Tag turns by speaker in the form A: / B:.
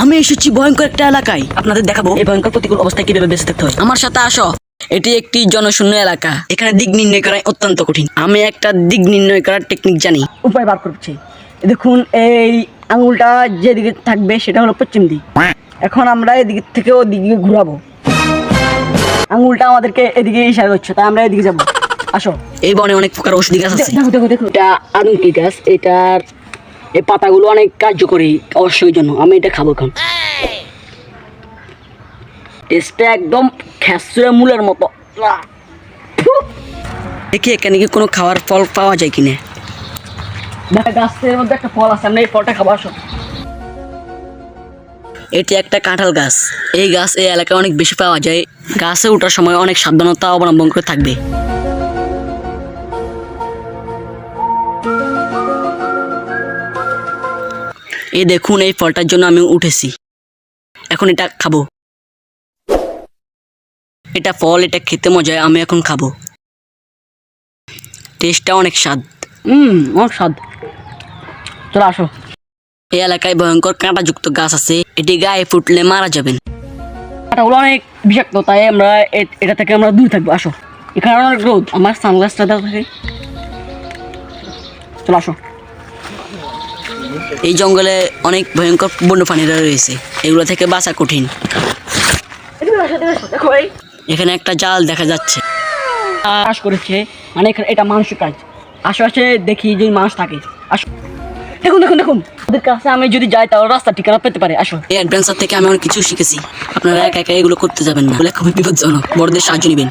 A: আমি এসেছি ভয়ঙ্কর একটা এলাকায়, আপনাদের দেখাবো এই ভয়ঙ্কর প্রতিকূল অবস্থায় কিভাবে বেঁচে থাকতে হয়। আমার সাথে আসো। এটি একটি জনশূন্য এলাকা, এখানে দিক নির্ণয় করা অত্যন্ত কঠিন। আমি একটা দিক নির্ণয় করার টেকনিক জানি, উপায় বার করছি। দেখুন, এই আঙুলটা যেদিকে থাকবে সেটা হলো পশ্চিম দিক। এখন আমরা এদিক থেকে ওদিকে ঘুরাবো, আঙুলটা আমাদেরকে এদিকে ইশারা করছে, তাই আমরা এদিকে যাবো। আসো। এই বনে অনেক প্রকার ঔষধি গাছ আছে। দেখো দেখো দেখো, এটা আদুকি গাছ। এটার এই পাতাগুলো অনেক কার্যকরী অবশ্যই জন্য। আমি এটা খাবো এখন। টেস্টটা একদম খেসুরে মূলের মতো। দেখি এখানে কি কোনো খাওয়ার ফল পাওয়া যায় কিনা। গাছের মধ্যে একটা ফল আছে, আমরা এই ফলটা খাবো। আসো। এটি একটা কাঁঠাল গাছ। এই গাছ এই এলাকায় অনেক বেশি পাওয়া যায়। গাছে ওঠার সময় অনেক সাবধানতা অবলম্বন করে থাকবে। এই দেখুন, এই ফলটার জন্য আমি উঠেছি। এখন এটা খাবো। এটা ফল, এটা খেতে মজায়। আমি এখন খাবো। টেস্টটা অনেক স্বাদ। অনেক স্বাদ। চলো আসো। এই এলাকায় ভয়ঙ্কর কাঁটাযুক্ত গাছ আছে, এটি গায়ে ফুটলে মারা যাবেন। কাঁটাগুলো অনেক বিষাক্ত, তাই আমরা এটা থেকে আমরা দূরে থাকবো। আসো। এখানে অনেক রোদ, আমার সানগ্লাসটা দেওয়া থাকে। চলো আসো। এই জঙ্গলে অনেক ভয়ঙ্কর বন্যপ্রাণীরা রয়েছে, এগুলো থেকে বাঁচা কঠিন। এখানে একটা জাল দেখা যাচ্ছে, চাষ করেছে, মানে এটা মানুষের কাজ। আশেপাশে দেখি যদি মানুষ থাকে। আসো। দেখুন দেখুন দেখুন, ওদের কাছে আমি যদি যাই তাহলে রাস্তা ঠিকানা পেতে পারে। আসো। এই অ্যাডভেঞ্চার থেকে আমি অনেক কিছু শিখেছি। আপনারা একা একা এগুলো করতে যাবেন না, বলে খুবই বিপজ্জনক। বড়দের সাহায্য নেবেন।